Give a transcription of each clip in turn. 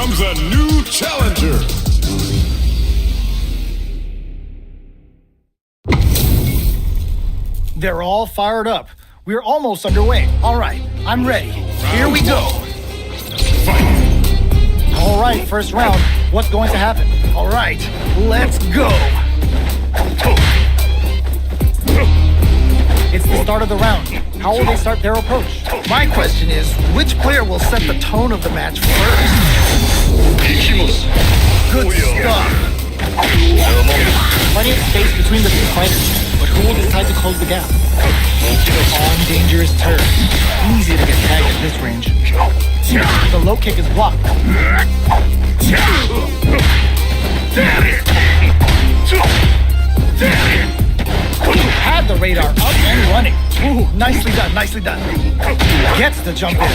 comes a new challenger. They're all fired up. We're almost underway. All right, I'm ready. Here we go. All right, first round. What's going to happen? All right, let's go. It's the start of the round. How will they start their approach? My question is, which player will set the tone of the match first? Good stuff. Plenty of space between the two fighters, but who will decide to close the gap? On dangerous turn. Easy to get tagged at this range. The low kick is blocked. Had the radar up and running. Ooh, nicely done, nicely done. Gets the jump in.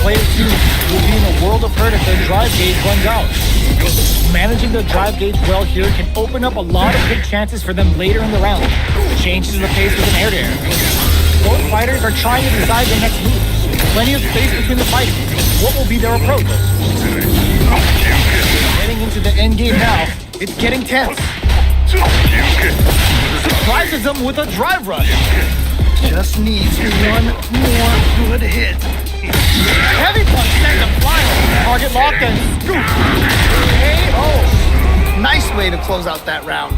Player 2 will be in a world of hurt if their drive gauge runs out. Managing their drive gauge well here can open up a lot of good chances for them later in the round. Changes the pace with an air-to-air. Both fighters are trying to decide their next move. Plenty of space between the fighters. What will be their approach? Heading into the end game now. It's getting tense. Surprises them with a drive rush. Just needs one more good hit. Heavy punch sends him flying. Target locked and scoop. KO. Nice way to close out that round.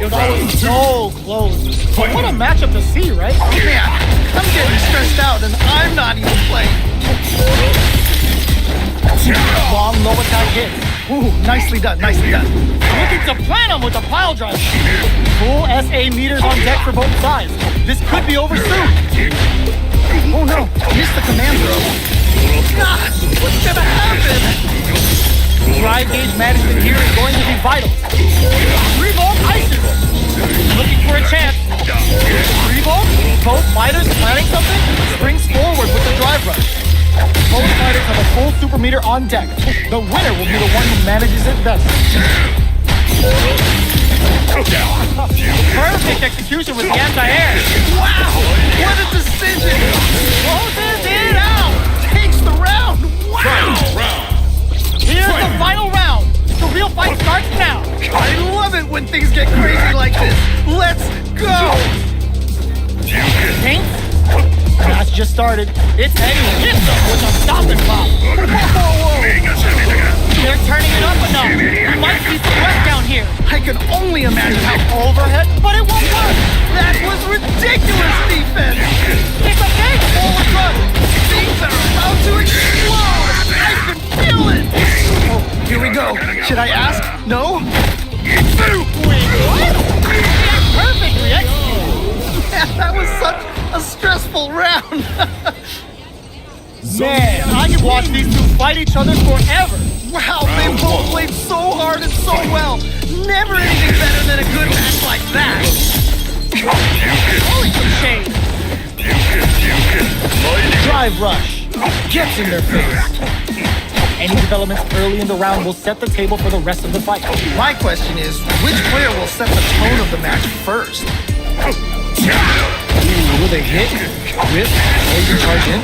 That was so close. But what a matchup to see, right? Man, I'm getting stressed out and I'm not even playing. Long low attack hit. Ooh, nicely done, nicely done. Looking to plan him with a pile driver. Full SA meters on deck for both sides. This could be over soon. Oh no, missed the command throw. Gosh, what's gonna happen? Drive gauge management here is going to be vital. 3-volt ices. Looking for a chance. 3-volt? Both fighters planning something? Springs forward with the drive rush. Both fighters have a full super meter on deck. The winner will be the one who manages it best. Perfect execution with the anti-air. Wow! What a decision! Closes it out! Takes the round! Wow! Here's the final round. The real fight starts now. I love it when things get crazy like this. Let's go! Paint? That's just started. It's heading hits them with a stop and pop. Whoa. They're turning it up enough. We might see some rest down here. I can only imagine how overhead, but it won't work. That was ridiculous defense. It's a big forward run. Things are about to explode. I can feel it. Oh, here we go. Should I ask? No? Wait, what? Perfectly executed. Man, that was such a stressful round. Man, I could watch these two fight each other forever. Wow, they both played so hard and so well. Never anything better than a good match like that. Holy shade. Drive rush. Gets in their face. Any developments early in the round will set the table for the rest of the fight. My question is, which player will set the tone of the match first? Will they hit, whip, laser charge in?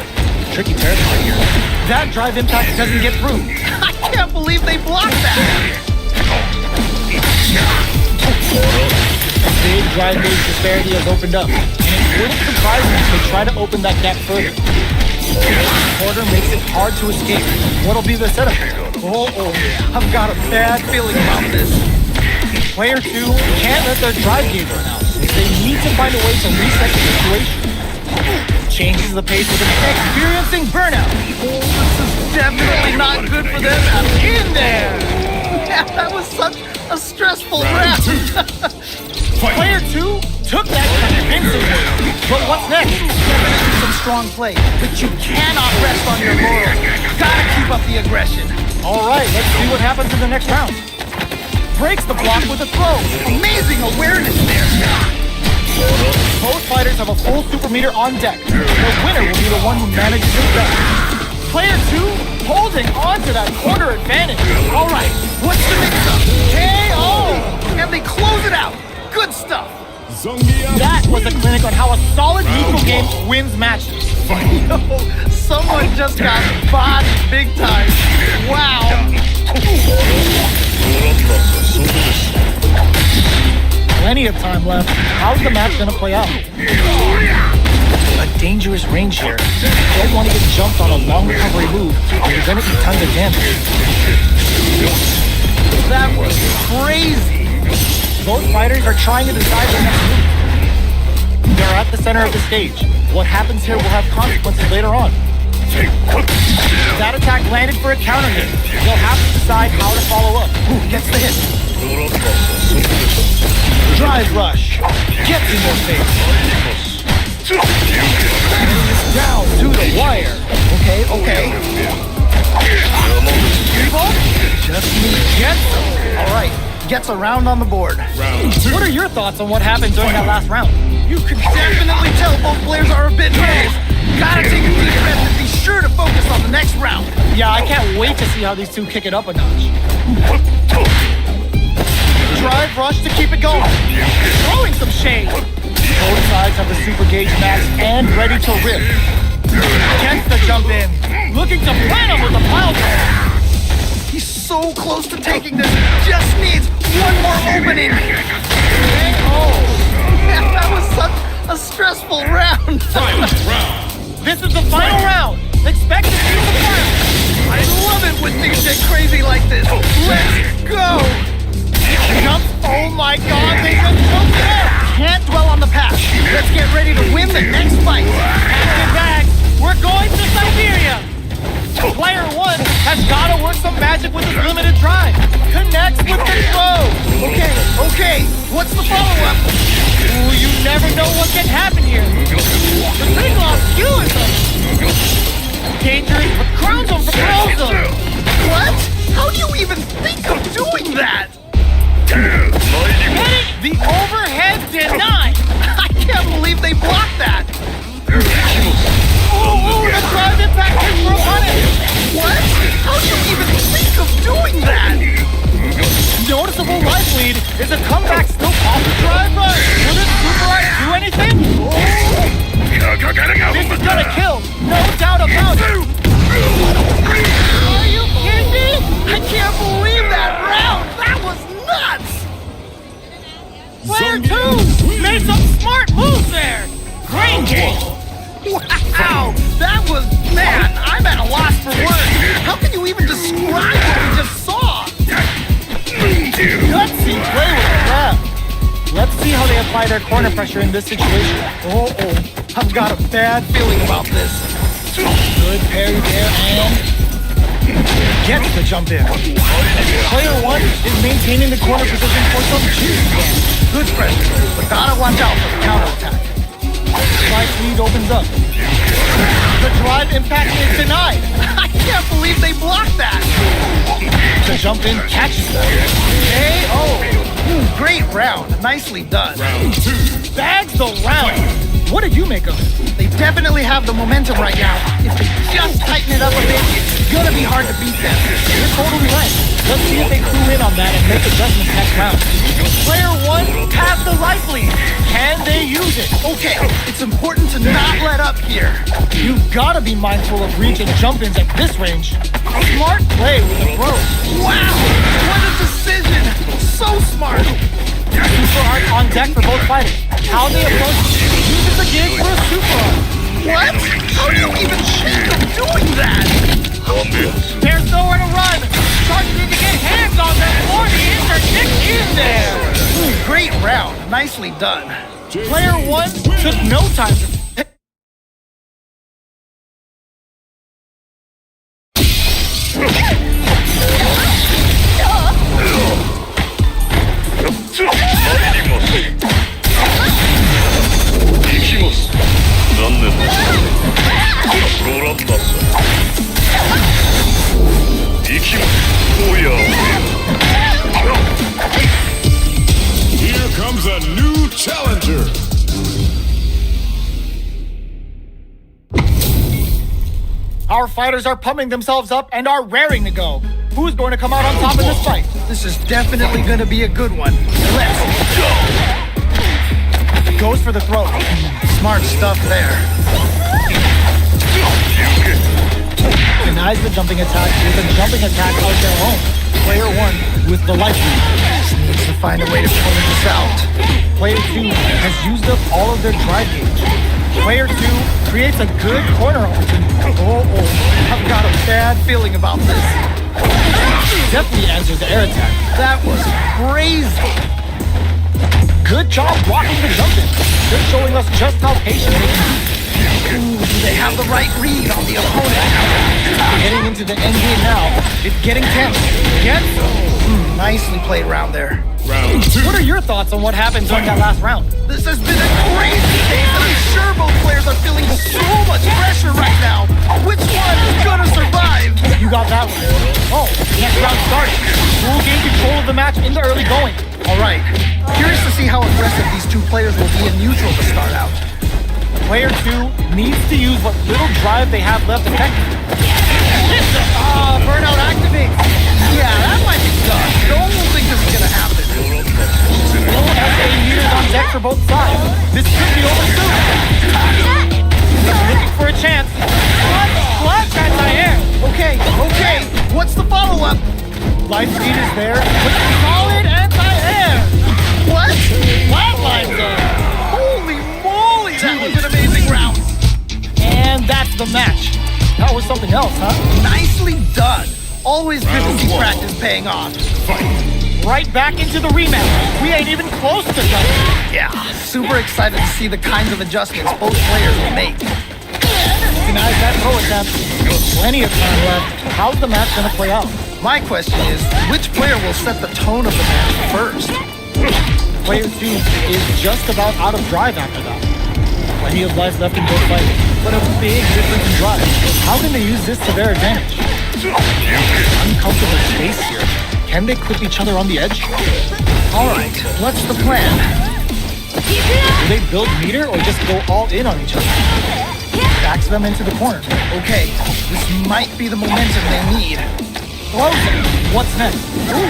Tricky territory here. That drive impact doesn't get through. I can't believe they blocked that! A big drive gauge disparity has opened up, and it wouldn't surprise me if they try to open that gap further. Quarter makes it hard to escape. What'll be the setup? Oh, I've got a bad feeling about this. Player 2 can't let their drive gauge run out. They need to find a way to reset the situation. Changes the pace with an experiencing burnout. Oh, this is definitely not good for them. In there! Yeah, that was such a stressful round. Player 2 took that convincingly. But what's next? Some strong play, but you cannot rest on your laurels. Gotta keep up the aggression. All right, let's see what happens in the next round. Breaks the block with a throw. Amazing awareness there. Both fighters have a full super meter on deck. The winner will be the one who manages it best. Player 2 holding on to that quarter advantage. All right, what's the mix-up? KO! And they close it out. Good stuff. That was a clinic on how a solid neutral game wins matches. Yo, someone just got bodied big time. Wow. time left. How's the match gonna play out? A dangerous range here. You don't want to get jumped on a long recovery move, or you're gonna eat tons of damage. That was crazy! Both fighters are trying to decide their next move. They're at the center of the stage. What happens here will have consequences later on. That attack landed for a counter hit. They'll have to decide how to follow up. Who gets the hit? Drive rush. Gets in their face. Down to the wire. Okay. Just need Getsu. Alright, gets a round on the board. What are your thoughts on what happened during that last round? You could definitely tell both players are a bit nervous. Gotta take a deep breath and be sure to focus on the next round. Yeah, I can't wait to see how these two kick it up a notch. Drive rush to keep it going. Throwing some shade. Both sides have the super gauge max and ready to rip. Gets the jump in. Looking to plant him with a pile driver. He's so close to taking this. Just needs one more opening. Man, that was such a stressful round. This is the final round. Expect to see the final. I love it when things get crazy like this. Let's go. Jumps. Oh my god, they just jumped there. Can't dwell on the past. Let's get ready to win the next fight. Pack your bags. We're going to Siberia. Player 1 has got to work some magic with his limited drive. Connects with the throw. Okay. What's the follow-up? Ooh, you never know what can happen here. The thing off skewers him. Dangerous, but crowns him for throws him. What? How do you even think of doing that? Getting the overhead denied. I can't believe they blocked that. Oh, the drive impact hit for a punish. What? How do you even think of doing that? Noticeable life lead. Is a comeback still possible? Drive rush. Will this super eye do anything? This is gonna kill. No doubt about it. Are you kidding me? I can't believe that round. That was nuts. Player 2 made some smart moves there. Great game. Wow, that was, man, I'm at a loss for words. How can you even describe what we just saw? Gutsy play with the grab. Let's see how they apply their corner pressure in this situation. Oh, I've got a bad feeling about this. Good parry there and gets the jump in. Player 1 is maintaining the corner position for some juice. Good pressure, but gotta watch out for the counterattack. Slight lead opens up. The drive impact is denied. I can't believe they blocked that. The jump in catches them. Great round. Nicely done. Bags the round. What did you make of it? They definitely have the momentum right now. If they just tighten it up a bit, it's gonna be hard to beat them. You're totally right. Let's see if they clue in on that and make adjustments next round. Player 1 has the life lead. Can they use it? Okay, it's important to not let up here. You've gotta be mindful of reach and jump-ins at this range. Smart play with the throw. Wow, what a decision. So smart. Super art on deck for both fighters. How they approach uses the gig for a super art. What? How do you even think of doing that? There's nowhere to run. Sharks need to get hands on them before the interdict in there. Great round. Nicely done. Player 1 took no time to... Here comes a new challenger. Our fighters are pumping themselves up and are raring to go. Who's going to come out on top of this fight? This is definitely going to be a good one. Let's go! Goes for the throw. Smart stuff there. Denies the jumping attack with a jumping attack of their own. player 1 with the life lead. Needs to find a way to close this out. Player 2 has used up all of their drive gauge. Player 2 creates a good corner opportunity. I've got a bad feeling about this. Definitely answers the air attack. That was crazy. Good job blocking the jump in. They're showing us just how patient they can be. Ooh, do they have the right read on the opponent? Getting into the end game now. It's getting tense. Yes? Nicely played around there. Round 2. What are your thoughts on what happened during that last round? This has been a crazy game, and I'm sure both players are feeling so much pressure right now. Which one is gonna survive? You got that one. Oh, next round started. Who will gain control of the match in the early going? All right. Curious to see how aggressive these two players will be in neutral to start out. Player 2 needs to use what little drive they have left effectively. Burnout activates. Yeah, that might be done. Don't think this is gonna happen. Full SA meters on deck for both sides. This could be over soon. Looking for a chance. Clutch anti-air. Okay. What's the follow-up? Life speed is there with solid anti-air. What? Flatline zone. Holy moly, that was an amazing round. And that's the match. That was something else, huh? Nicely done. Always good to see practice paying off. Right back into the rematch. We ain't even close to done. Yeah, super excited to see the kinds of adjustments both players will make. Denies that throw attempt. Plenty of time left. How's the match gonna play out? My question is, which player will set the tone of the match first? Player 2 is just about out of drive after that. Plenty of life left in both fights, but a big difference in drive. How can they use this to their advantage? Uncomfortable space here. Can they clip each other on the edge? All right, what's the plan? Do they build meter or just go all in on each other? Backs them into the corner. Okay, this might be the momentum they need. Closing. What's next? Ooh.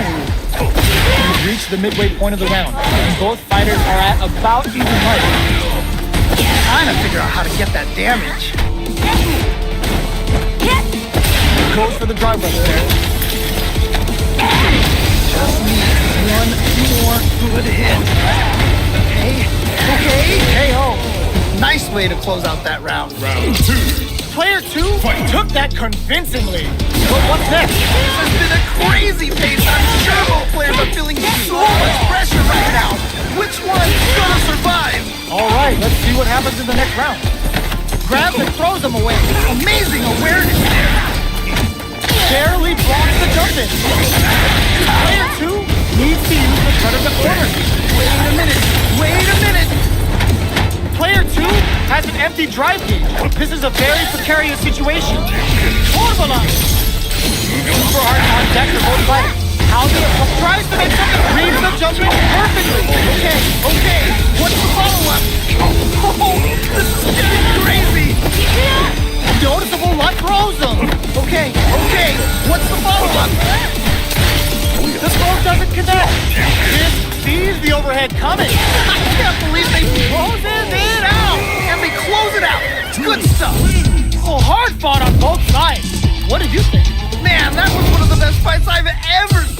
We've reached the midway point of the round, and both fighters are at about even life. Trying to figure out how to get that damage. Goes for the drive right there. Just needs one more good hit. Okay. KO. Nice way to close out that round. Round 2. Player 2 took that convincingly. But what's next? This has been a crazy pace. I'm sure both players are feeling so much pressure right now. Which one's gonna survive? All right, let's see what happens in the next round. Grabs and throws him away. Amazing awareness there. Barely blocks the jump in. Player 2 needs to use the front of the corner. Wait a minute. Player 2 has an empty drive gauge. This is a very precarious situation. Formula! Super hard contact for both fighters. How the tries to make something, reads the jump in perfectly. Okay. What's the follow-up? Oh, this is getting crazy. Noticeable luck throws him. Okay. What's the follow-up? The throw doesn't connect. This sees the overhead coming. I can't believe they closes it out. And they close it out. It's good stuff. Oh, hard fought on both sides. What did you think? Man, that was one of the best fights I've ever seen.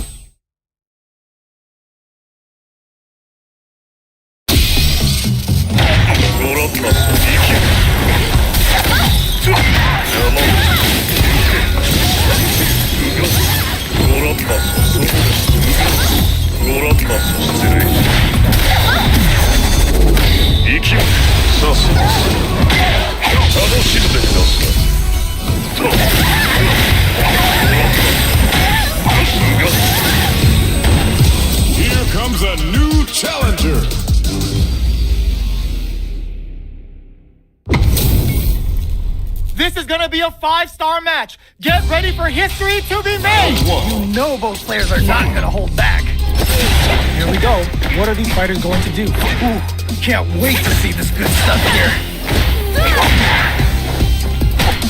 Here comes a new challenger. This is gonna be a 5-star match. Get ready for history to be made. You know both players are not gonna hold back. Here we go. What are these fighters going to do? Ooh, can't wait to see this good stuff here.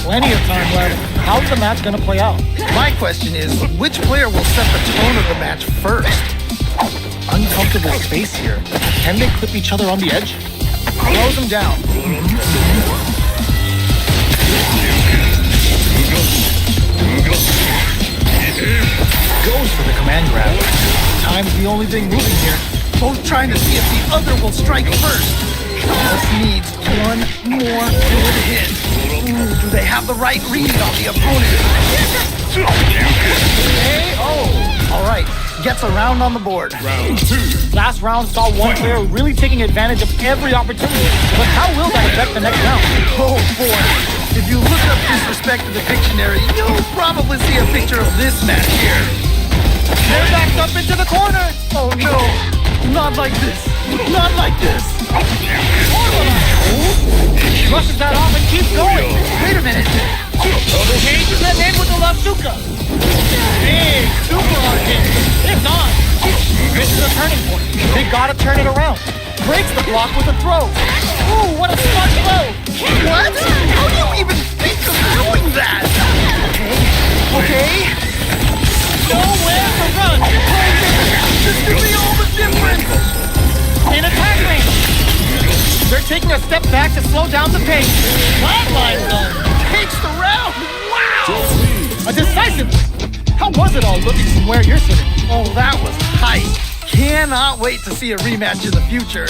Plenty of time left. How's the match gonna play out? My question is, which player will set the tone of the match first? Uncomfortable space here. Can they clip each other on the edge? Throws them down. Goes for the hand grab. Time's the only thing moving here. Both trying to see if the other will strike first. Just needs one more good hit. Ooh, do they have the right read on the opponent? All right, gets a round on the board. Round 2. Last round saw one player really taking advantage of every opportunity. But how will that affect the next round? Oh boy, if you look up disrespect in the dictionary, you'll probably see a picture of this match here. They're backed up into the corner. Oh no, not like this, not like this. Brushes that off and keeps going. Wait a minute. Changes that name with the Lazuka. Big super on him. It's on. This is a turning point. They gotta turn it around. Breaks the block with a throw. Ooh, what a smart blow. What? How do you even think of doing that? Okay. Nowhere to run. This could be all the difference. In attack range. They're taking a step back to slow down the pace. Flatline zone. Takes the round. Wow. A decisive win. How was it all looking from where you're sitting? Oh, that was hype. Cannot wait to see a rematch in the future.